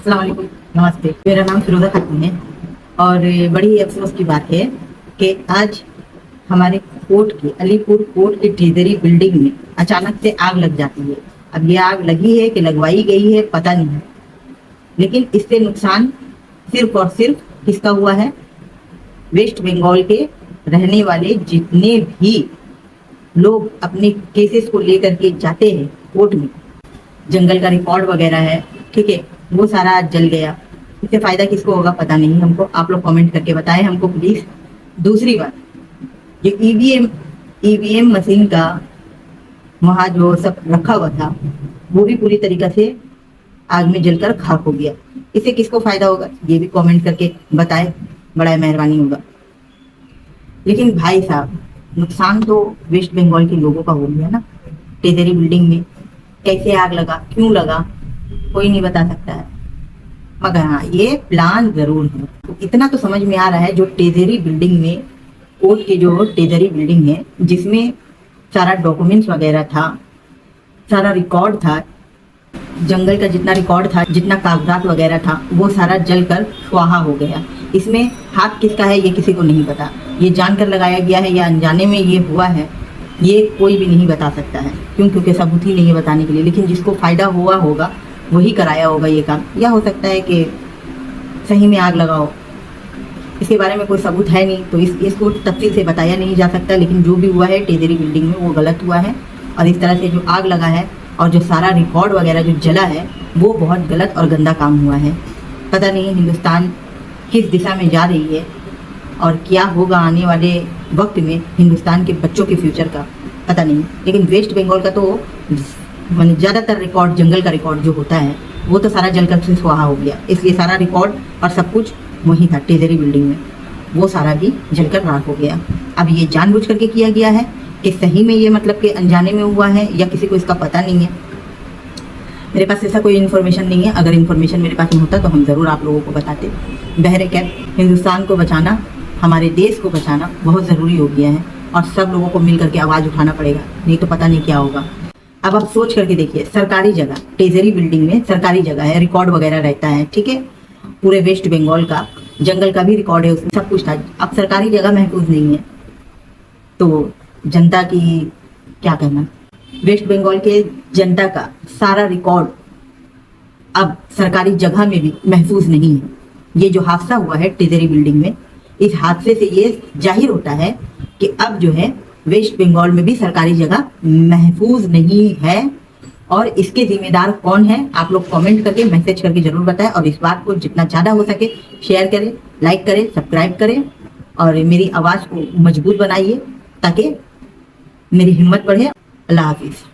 अस्सलाम वालेकुम, नमस्ते। मेरा नाम फिरोजा खातून है और बड़ी अफसोस की बात है कि आज हमारे कोर्ट की अलीपुर कोर्ट की ट्रेजरी बिल्डिंग में अचानक से आग लग जाती है। अब ये आग लगी है कि लगवाई गई है पता नहीं है, लेकिन इससे नुकसान सिर्फ और सिर्फ किसका हुआ है? वेस्ट बंगाल के रहने वाले जितने भी लोग अपने केसेस को लेकर के जाते हैं कोर्ट में, जंगल का रिकॉर्ड वगैरह है, ठीक है, वो सारा जल गया। इससे फायदा किसको होगा पता नहीं हमको। आप लोग कमेंट करके बताएं हमको प्लीज। दूसरी बात, ये ईवीएम मशीन का वहाँ जो सब रखा हुआ था वो भी पूरी तरीके से आग में जलकर खाक हो गया। इससे किसको फायदा होगा ये भी कमेंट करके बताएं, बड़ा मेहरबानी होगा। लेकिन भाई साहब, नुकसान तो वेस्ट बंगाल के लोगों का हो गया ना। ट्रेजरी बिल्डिंग में कैसे आग लगा, क्यों लगा, कोई नहीं बता सकता है, मगर हाँ ये प्लान जरूर है। तो इतना तो समझ में आ रहा है, जो ट्रेजरी बिल्डिंग में, कोर्ट की जो ट्रेजरी बिल्डिंग है जिसमें सारा डॉक्यूमेंट्स वगैरह था, सारा रिकॉर्ड था, जंगल का जितना रिकॉर्ड था, जितना कागजात वगैरह था, वो सारा जलकर स्वाहा हो गया। इसमें हाथ किसका है ये किसी को नहीं पता। ये जानकर लगाया गया है या अनजाने में ये हुआ है, ये कोई भी नहीं बता सकता है। क्यों? क्योंकि सबूत ही नहीं है बताने के लिए। लेकिन जिसको फायदा हुआ होगा वही कराया होगा ये काम, या हो सकता है कि सही में आग लगाओ। इसके बारे में कोई सबूत है नहीं, तो इसको तफसील से बताया नहीं जा सकता। लेकिन जो भी हुआ है ट्रेजरी बिल्डिंग में वो गलत हुआ है, और इस तरह से जो आग लगा है और जो सारा रिकॉर्ड वगैरह जो जला है वो बहुत गलत और गंदा काम हुआ है। पता नहीं हिंदुस्तान किस दिशा में जा रही है और क्या होगा आने वाले वक्त में हिंदुस्तान के बच्चों के फ्यूचर का पता नहीं। लेकिन वेस्ट बंगाल का तो मैंने ज़्यादातर रिकॉर्ड, जंगल का रिकॉर्ड जो होता है वो तो सारा जलकर से स्वाहा हो गया। इसलिए सारा रिकॉर्ड और सब कुछ वहीं था ट्रेजरी बिल्डिंग में, वो सारा भी जलकर राख हो गया। अब ये जानबूझ करके किया गया है कि सही में ये मतलब कि अनजाने में हुआ है या किसी को इसका पता नहीं है, मेरे पास ऐसा कोई इन्फॉर्मेशन नहीं है। अगर इन्फॉर्मेशन मेरे पास में होता तो हम ज़रूर आप लोगों को बताते। बहरकैफ हिंदुस्तान को बचाना, हमारे देश को बचाना बहुत ज़रूरी हो गया है और सब लोगों को मिल करके आवाज़ उठाना पड़ेगा, नहीं तो पता नहीं क्या होगा। अब आप सोच करके देखिए, सरकारी जगह, ट्रेजरी बिल्डिंग में सरकारी जगह है, रिकॉर्ड वगैरह रहता है, ठीक है, पूरे वेस्ट बंगाल का, जंगल का भी रिकॉर्ड है, उसमें सब कुछ था। अब सरकारी जगह महफूज नहीं है तो जनता की क्या कहना। वेस्ट बंगाल के जनता का सारा रिकॉर्ड अब सरकारी जगह में भी महफूज नहीं है। ये जो हादसा हुआ है ट्रेजरी बिल्डिंग में, इस हादसे से ये जाहिर होता है कि अब जो है वेस्ट बंगाल में भी सरकारी जगह महफूज नहीं है। और इसके जिम्मेदार कौन है आप लोग कमेंट करके, मैसेज करके जरूर बताएं। और इस बात को जितना ज़्यादा हो सके शेयर करें, लाइक करें, सब्सक्राइब करें और मेरी आवाज़ को मजबूत बनाइए ताकि मेरी हिम्मत बढ़े। अल्लाह हाफिज़।